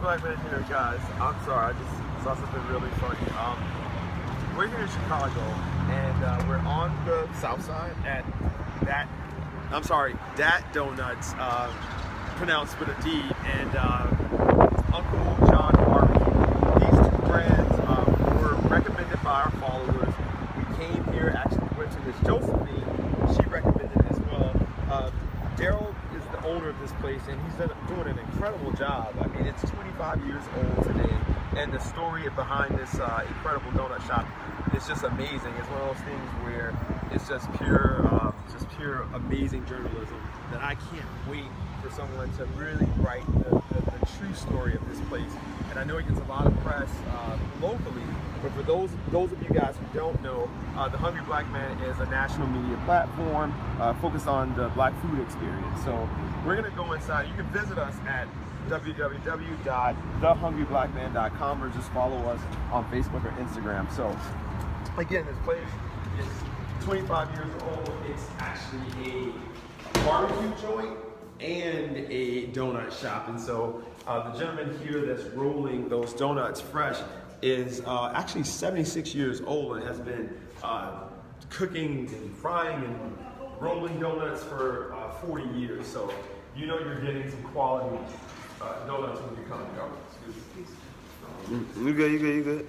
Black Man here, guys. I'm sorry, I just saw something really funny. We're here in Chicago, and we're on the south side at Dat Donuts, pronounced with a D, and Uncle John Barbecue. These two brands were recommended by our followers. We came here, actually went to this Josephine. She recommended it as well. Daryl is the owner of this place, and he's doing an incredible job. I mean, it's 25 years old today, and the story behind this incredible donut shop is just amazing. It's one of those things where it's just pure amazing journalism that I can't wait for someone to really write the true story of this place. And I know it gets a lot of press locally, but for those of you guys who don't know, the Hungry Black Man is a national media platform focused on the black food experience. So we're gonna go inside. You can visit us at www.thehungryblackman.com or just follow us on Facebook or Instagram. So again, this place is 25 years old. It's actually a barbecue joint and a donut shop. And so the gentleman here that's rolling those donuts fresh is actually 76 years old and has been cooking and frying and rolling donuts for 40 years. So you know you're getting some quality donuts when you come and go. You good.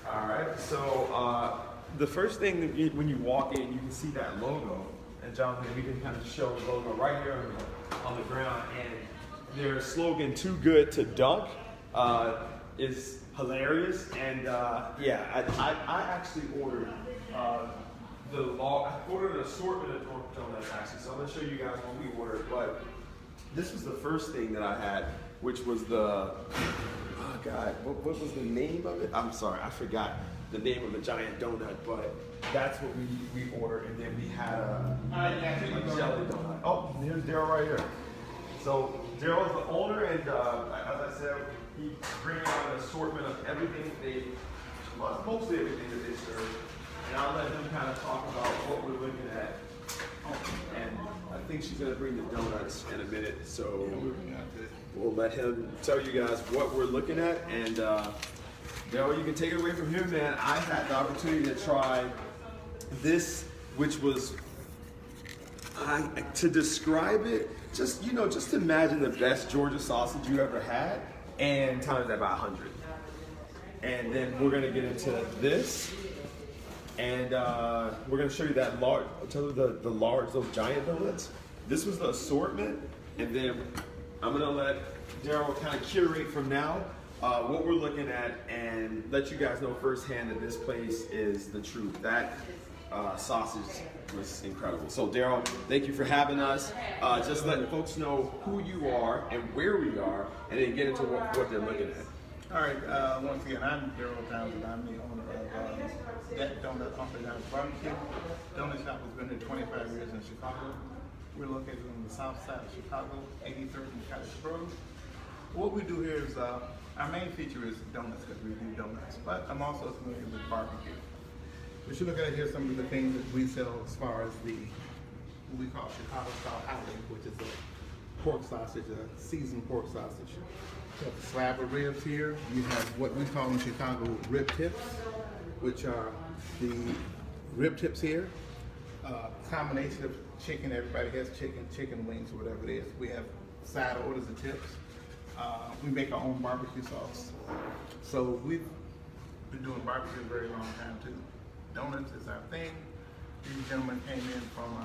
All right, so the first thing that when you walk in, you can see that logo. And Jonathan, we can kind of show the logo right here on the ground. And their slogan, "Too Good to Dunk," is hilarious. And yeah, I actually ordered I ordered an assortment of donuts actually. So I'm gonna show you guys what we ordered. But this was the first thing that I had, which was the, oh God, what was the name of it? I'm sorry, I forgot the name of the giant donut, but that's what we ordered, and then we had a jelly donut. Oh, there's Daryl right here. So Daryl is the owner, and as I said, he brings out an assortment of everything mostly everything that they serve, and I'll let them kind of talk about what we're looking at. And I think she's gonna bring the donuts in a minute, so we'll let him tell you guys what we're looking at, and Daryl, you can take it away from here, man. I had the opportunity to try this, which was, to describe it, just imagine the best Georgia sausage you ever had, and times that by 100. And then we're gonna get into this, and we're gonna show you that large, those giant donuts. This was the assortment, and then I'm gonna let Daryl kind of curate from now what we're looking at and let you guys know firsthand that this place is the truth. That sausage was incredible. So Daryl, thank you for having us. Just letting folks know who you are and where we are, and then get into what they're looking at. All right, once again, I'm Daryl Townsend. I'm the owner of Dat Donut, Uncle John's Barbecue. Donut shop has been here 25 years in Chicago. We're located on the south side of Chicago, 83rd and Cottage Road. What we do here is, our main feature is donuts, because we do donuts, but I'm also familiar with barbecue. We should look at here some of the things that we sell as far as what we call Chicago style hottie, which is a pork sausage, a seasoned pork sausage. You have a slab of ribs here. You have what we call in Chicago rib tips, which are the rib tips here. Combination of chicken, everybody has chicken wings, or whatever it is. We have side orders of tips. We make our own barbecue sauce. So we've been doing barbecue a very long time too. Donuts is our thing. These gentlemen came in from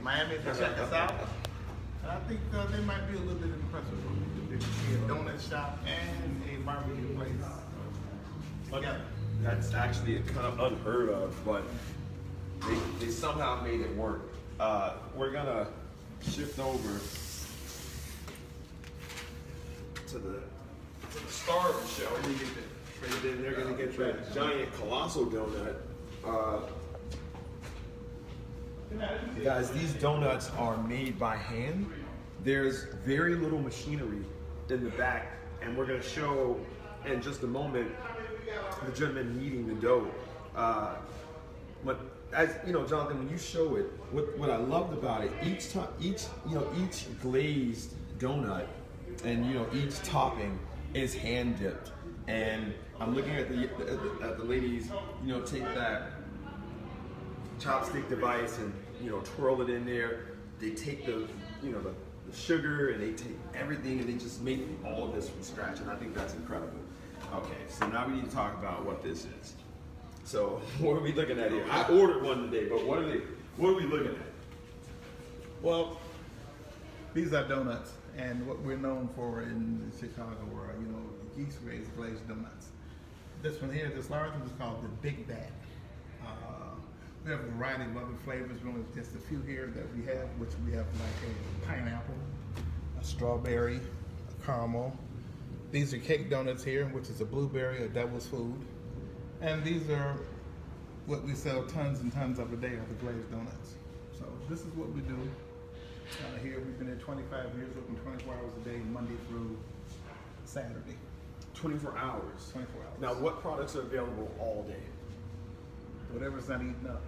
Miami to check us out. And I think they might be a little bit impressed with what we do. They see a donut shop and a barbecue place together. That's actually kind of unheard of, but they somehow made it work. We're gonna shift over to the star of the show. And then they're gonna get that giant colossal donut. Guys, these donuts are made by hand. There's very little machinery in the back, and we're gonna show in just a moment the gentleman kneading the dough. But as you know, Jonathan, when you show it, what I loved about it, each glazed donut and you know each topping is hand dipped. And I'm looking at the ladies, you know, take that chopstick device and you know twirl it in there. They take the sugar and they take everything and they just make all of this from scratch, and I think that's incredible. Okay, so now we need to talk about what this is. So what are we looking at here? I ordered one today, but what are we looking at? Well, these are donuts, and what we're known for in Chicago are, you know, yeast raised glazed donuts. This one here, this large one is called the Big Bat. We have a variety of other flavors, really just a few here that we have, which we have like a pineapple, a strawberry, a caramel. These are cake donuts here, which is a blueberry, a devil's food. And these are what we sell tons and tons of a day, are the glazed donuts. So this is what we do. Here we've been here 25 years, open 24 hours a day, Monday through Saturday. 24 hours. 24 hours. Now, what products are available all day? Whatever's not eaten up.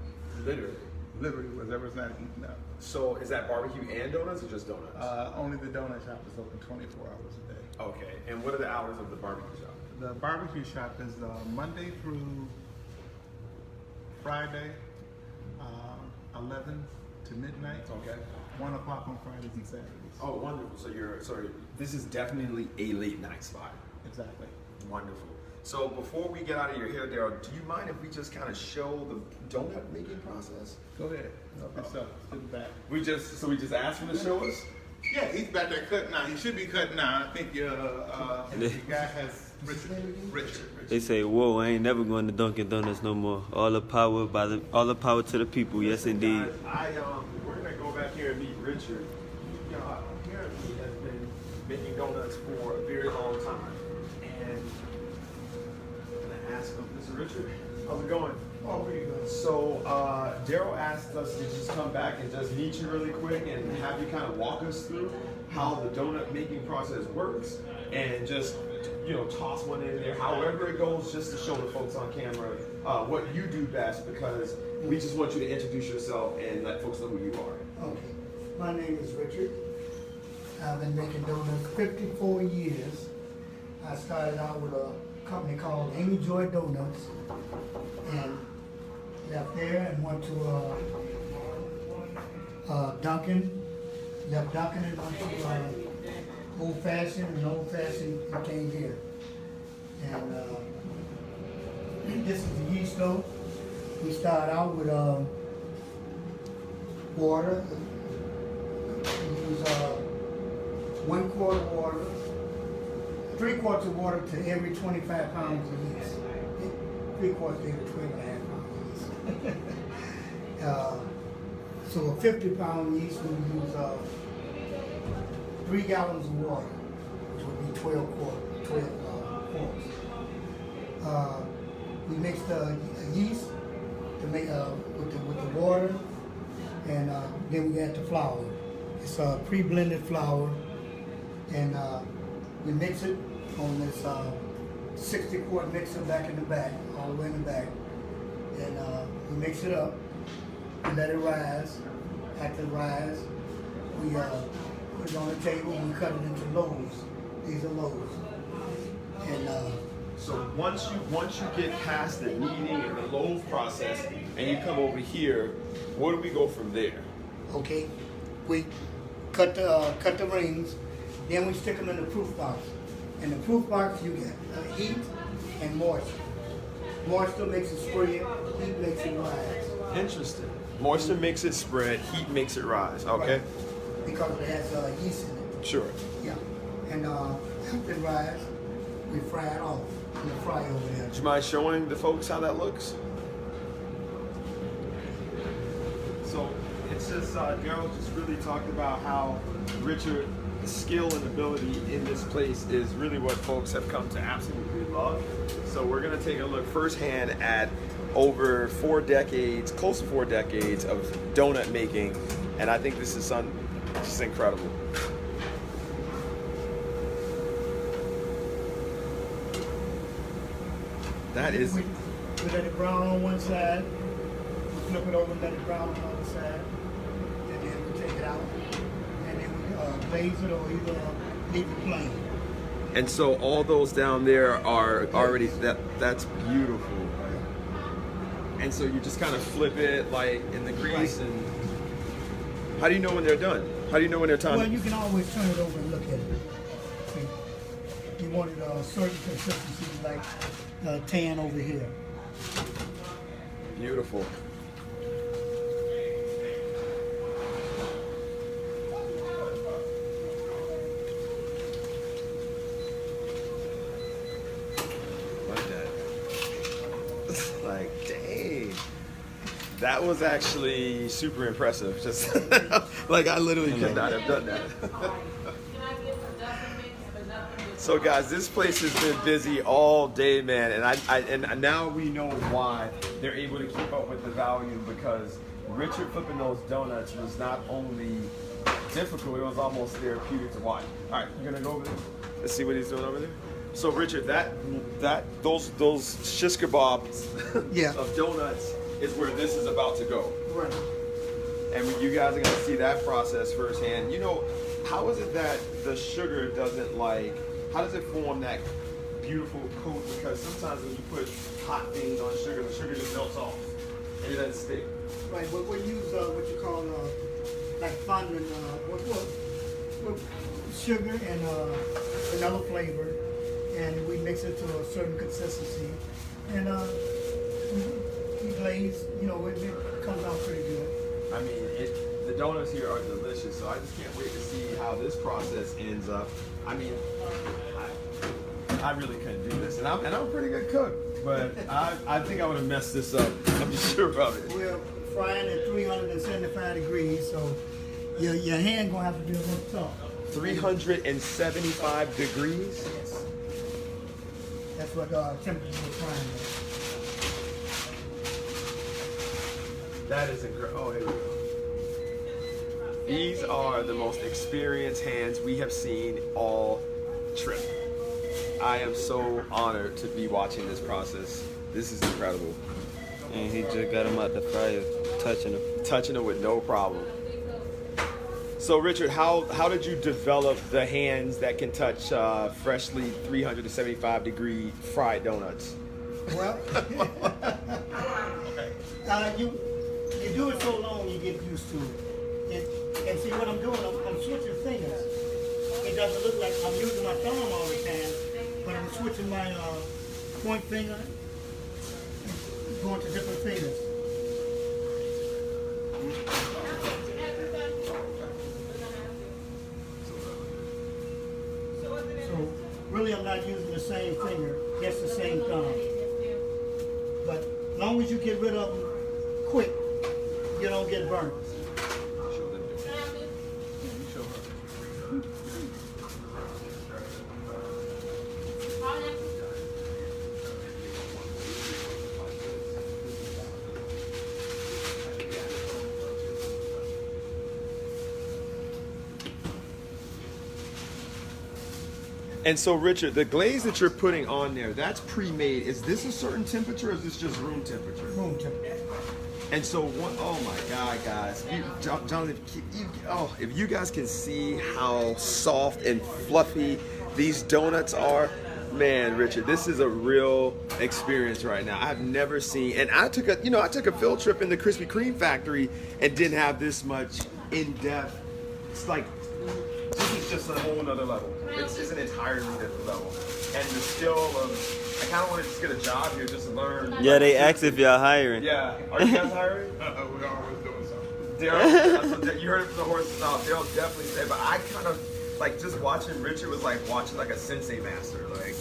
Literally. Whatever's not eaten up. So is that barbecue and donuts or just donuts? Only the donut shop is open 24 hours a day. Okay, and what are the hours of the barbecue shop? The barbecue shop is Monday through Friday, 11 to midnight. Okay. 1 o'clock on Fridays and Saturdays. Oh, wonderful. So this is definitely a late night spot. Exactly. Wonderful. So before we get out of your hair, Daryl, do you mind if we just kind of show the donut making process? Go ahead. Help yourself to the back. We just ask him to show us? Yeah, he's back there cutting now. He should be cutting now. I think the guy has Richard. They say, "Whoa, I ain't never going to Dunkin' Donuts no more." All the power to the people. Yes, indeed. We're gonna go back here and meet Richard. You know, apparently has been making donuts for a very long time, and I'm gonna ask him, Mr. Richard, how's it going? Oh, where you going? So Daryl asked us to just come back and just meet you really quick and have you kind of walk us through how the donut making process works, and just toss one in there, however it goes, just to show the folks on camera what you do best, because we just want you to introduce yourself and let folks know who you are. Okay, my name is Richard. I've been making donuts 54 years. I started out with a company called Amy Joy Donuts, and left there and went to Dunkin'. Left Dunkin' and went to Old Fashioned, and Old Fashioned came here. And this is the yeast dough. We start out with water. We use 1 quart of water, 3 quarts of water to every 25 pounds of yeast. 3 quarts to every 12.5 pounds of yeast. So a 50-pound yeast, we use 3 gallons of water, which would be 12 quarts. We mix the yeast to make with the water, and then we add the flour. It's a pre-blended flour, and we mix it on this 60-quart mixer back in the back, all the way in the back, and we mix it up and let it rise. After it rise, we put it on the table and we cut it into loaves. These are loaves, and So once you get past the kneading and the loaf process, and you come over here, where do we go from there? okay, we cut the rings, then we stick them in the proof box. In the proof box, you get heat and moisture. Moisture makes it spread, heat makes it rise. Interesting. Moisture makes it spread, heat makes it rise. Okay. Right. Because it has yeast in it. Sure. Yeah. And after it rise, we fry it off in the fryer over there. Do you mind showing the folks how that looks? So it's just Daryl just really talked about how Richard's skill and ability in this place is really what folks have come to absolutely love. So we're gonna take a look firsthand at over 4 decades, close to 4 decades of donut making, and I think this is just incredible. That is. We let it brown on one side, we flip it over and let it brown on the other side, and then we take it out, and then we glaze it, or either leave it plain. And so all those down there are already, that's beautiful. And so you just kind of flip it like in the grease, Right. and how do you know when they're done? How do you know when they're time? Well, you can always turn it over and look at it. See, you wanted a certain consistency, like tan over here. Beautiful. Like that. Like, dang. That was actually super impressive. Just like I literally could not have done that. So guys, this place has been busy all day, man, and now we know why they're able to keep up with the volume, because Richard flipping those donuts was not only difficult, it was almost therapeutic to watch. All right, you're gonna go over there. Let's see what he's doing over there. So Richard, those shish kebabs Yeah. of donuts is where this is about to go. Right. And you guys are gonna see that process firsthand. You know, how is it that the sugar doesn't how does it form that beautiful coat? Because sometimes when you put hot things on sugar, the sugar just melts off and it doesn't stick. Right, but we use what you call like fondant, with sugar and vanilla flavor, and we mix it to a certain consistency, and we glaze. You know, it comes out pretty good. I mean, the donuts here are delicious, so I just can't wait to see how this process ends up. I mean, I really couldn't do this, and I'm a pretty good cook, but I think I would have messed this up. I'm sure of it. We're frying at 375 degrees, so your hand gonna have to be a little tough. 375 degrees? Yes. That's what temperature we're frying at. That is incredible. Oh, here we go. These are the most experienced hands we have seen all trip. I am so honored to be watching this process. This is incredible. And he just got him out the fryer, touching him with no problem. So Richard, how did you develop the hands that can touch freshly 375 degree fried donuts? Well, you do it so long you get used to it. And see what I'm doing, I'm switching fingers. It doesn't look like I'm using my thumb all the time, but I'm switching my point finger and going to different fingers. So really I'm not using the same finger, just the same thumb. But as long as you get rid of them quick, you don't get burnt. And so Richard, the glaze that you're putting on there, that's pre-made. Is this a certain temperature or is this just room temperature? Room temperature. And so, oh my God, guys, Jonathan, if you guys can see how soft and fluffy these donuts are, man, Richard, this is a real experience right now. I've never seen, and I took a field trip in the Krispy Kreme factory and didn't have this much in-depth. It's like, this is just a whole nother level. It's an entirely different level. And the skill of, I kind of want to just get a job here just to learn. Yeah, they asked if y'all hiring. Yeah. Are you guys hiring? We're always doing something. Daryl, you heard it from the horse's mouth. Daryl definitely said, but I kind of, like, just watching Richard was like watching like a sensei master. Like,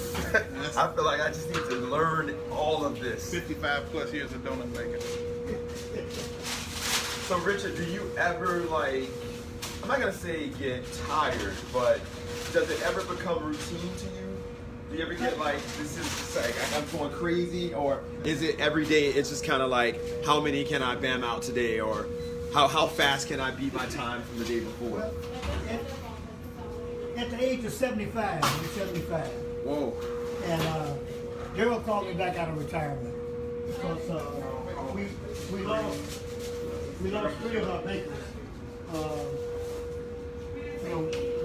I feel like I just need to learn all of this. 55 plus years of donut making. So Richard, do you ever like, I'm not gonna say get tired, but does it ever become routine to you? Do you ever get like, this is just like, I'm going crazy, or is it every day, it's just kind of like, how many can I bam out today, or how fast can I beat my time from the day before? At the age of 75, I'm 75. Whoa. And Daryl called me back out of retirement because we lost 3 of our bakers,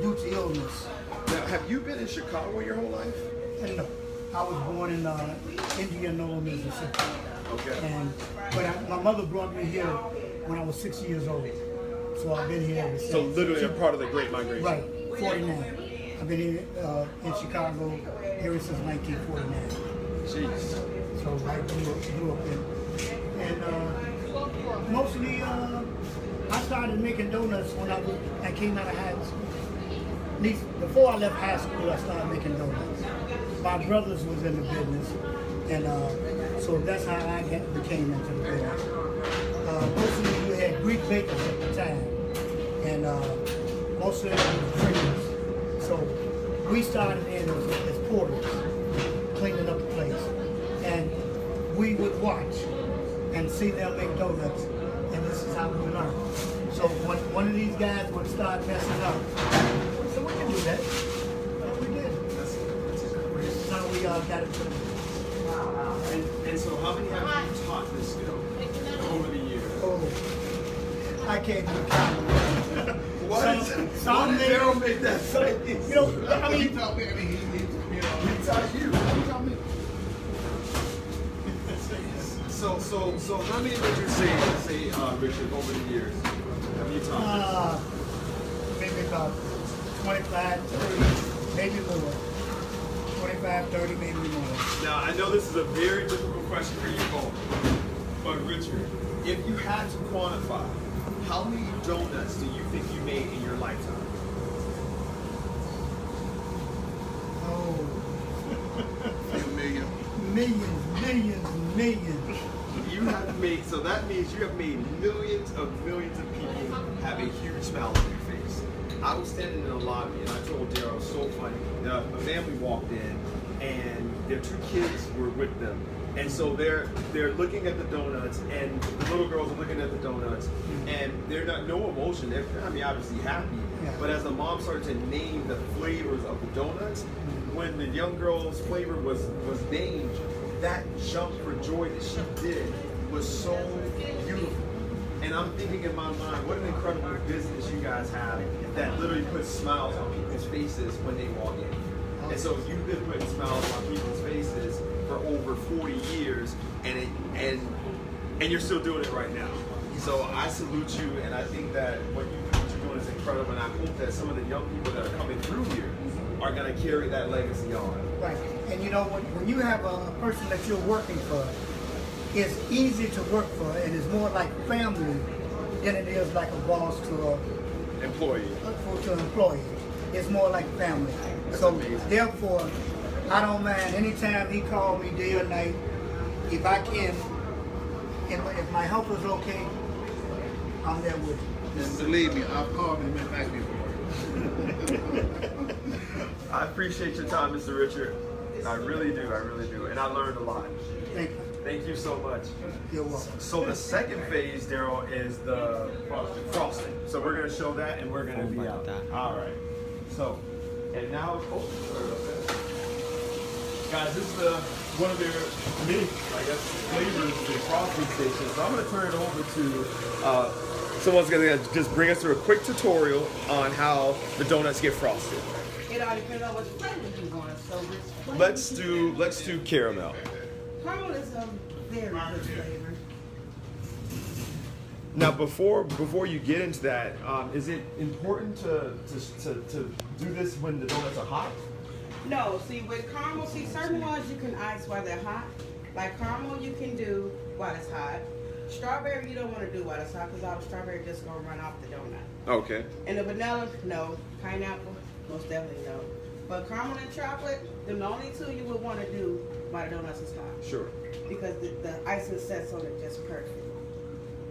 due to illness. Now, have you been in Chicago your whole life? And no, I was born in Indianola, Mississippi. Okay. And my mother brought me here when I was 6 years old. So I've been here ever since. So literally a part of the Great Migration. Right, 49. I've been here in Chicago ever since 1949. Jeez. So I grew up in. And mostly I started making donuts when I came out of high school. At least before I left high school, I started making donuts. My brothers was in the business, and so that's how I became into the business. Mostly we had Greek bakers at the time, and most of them were traders. So we started in as porters, cleaning up the place, and we would watch and see them make donuts, and this is how we learned. So when one of these guys would start messing up, so we can do that. And we did. This is how we got into it. And so how many have you taught this skill over the years? Oh, I can't even count them. Why did Some Daryl make that face? You know, I He mean, taught me, he taught you. He taught me. So how many would you say, Richard, over the years have you taught? maybe about 25, 30, maybe more. 25, 30, maybe more. Now, I know this is a very difficult question for you both, but Richard, if you had to quantify, how many donuts do you think you made in your lifetime? Oh, A million. millions. You have made, so that means you have made millions of people have a huge smile on your face. I was standing in the lobby and I told Daryl, it was so funny. A family walked in and their 2 kids were with them. And so they're looking at the donuts, and the little girls are looking at the donuts, and they're not no emotion. They're obviously happy. Yeah. But as the mom started to name the flavors of the donuts, when the young girl's flavor was named, that jump for joy that she did was so beautiful. And I'm thinking in my mind, what an incredible business you guys have that literally puts smiles on people's faces when they walk in. And so you've been putting smiles on people's faces for over 40 years, and you're still doing it right now. So I salute you, and I think that what you're doing is incredible, and I hope that some of the young people that are coming through here are going to carry that legacy on. Right. And you know, when you have a person that you're working for, it's easy to work for, and it's more like family than it is like a boss to an Employee. employee. It's more like family. That's so amazing. therefore, I don't mind anytime he called me day or night. If I can, if my health is okay, I'm there with him. And believe me, I've called him and back before. I appreciate your time, Mr. Richard. I really do, and I learned a lot. Thank you. Thank you so much. You're welcome. So the second phase, Daryl, is the frosting. So we're going to show that, and we're going to be out. All right. So, and now, sorry about that. Guys, this is one of their many, I guess, flavors, the frosting station. So I'm going to turn it over to someone's going to just bring us through a quick tutorial on how the donuts get frosted. It all depends on what flavor you want. So which flavor Let's do caramel. caramel is a very good flavor. Now, before you get into that, is it important to do this when the donuts are hot? No, see with caramel, certain ones you can ice while they're hot. Like caramel you can do while it's hot. Strawberry you don't want to do while it's hot because all the strawberry just gonna run off the donut. Okay. And the vanilla, no. Pineapple, most definitely no. But caramel and chocolate, the only two you would want to do while the donuts is hot. Sure. Because the icing sets on it just perfect.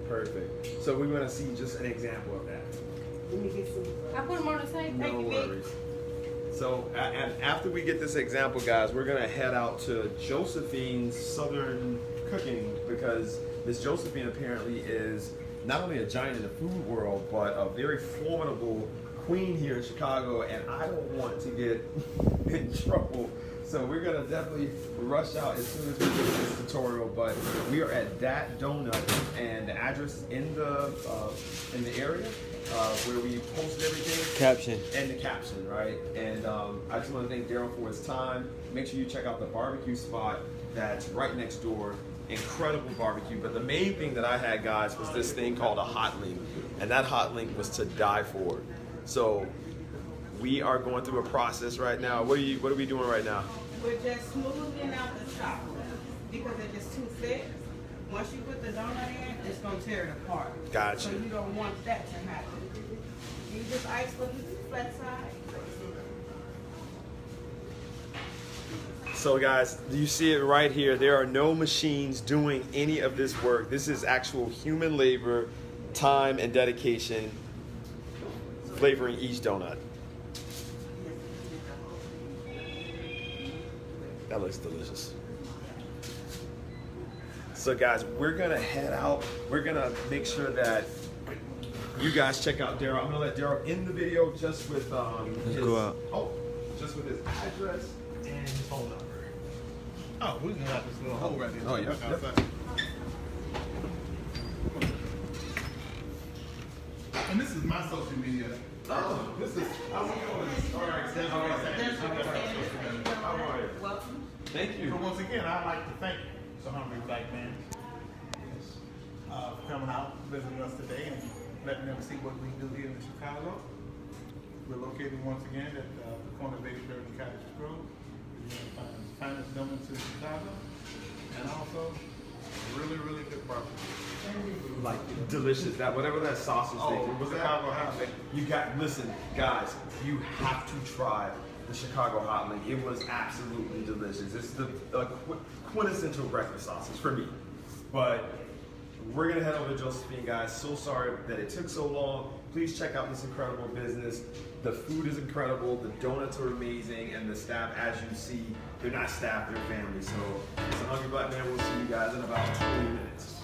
Perfect. So we want to see just an example of that. Let me get some. I put them on the table. No Thank you, Vic. worries. So and after we get this example, guys, we're gonna head out to Josephine's Southern Cooking, because Miss Josephine apparently is not only a giant in the food world, but a very formidable queen here in Chicago, and I don't want to get in trouble. So we're gonna definitely rush out as soon as we get this tutorial. But we are at Dat Donut, and the address is in the area. where we posted everything. Caption. And the caption, right? And I just want to thank Daryl for his time. Make sure you check out the barbecue spot that's right next door. Incredible barbecue. But the main thing that I had, guys, was this thing called a hot link. And that hot link was to die for. So we are going through a process right now. What are we doing right now? We're just smoothing out the chocolate because it's just too thick. Once you put the donut in, it's gonna tear it apart. Gotcha. So you don't want that to happen. You just ice with the flat side. So guys, you see it right here. There are no machines doing any of this work. This is actual human labor, time, and dedication flavoring each donut. That looks delicious. So guys, we're gonna head out. We're gonna make sure that you guys check out Daryl. I'm gonna let Daryl end the video just with Let's go out. just with his address and his phone number. Oh, we can have this little hole right here. Oh, yeah. Outside. And this is my social media. Oh, this is how we doing? All right, how are you? Welcome. Thank you. So once again, I'd like to thank the hungry black man for coming out, visiting us today, and letting them see what we do here in Chicago. We're located once again at the corner of 83rd and Cottage Grove. We're going to find the finest donuts in Chicago, and also really, really good barbecue. Like delicious. That whatever that sausage thing was Chicago hot link. You got listen, guys. You have to try the Chicago hot link. It was absolutely delicious. It's the quintessential breakfast sausage for me. But we're gonna head over to Josephine, guys. So sorry that it took so long. Please check out this incredible business. The food is incredible. The donuts are amazing, and the staff, as you see, they're not staff, they're family. So it's a Hungry Black Man. We'll see you guys in about 20 minutes.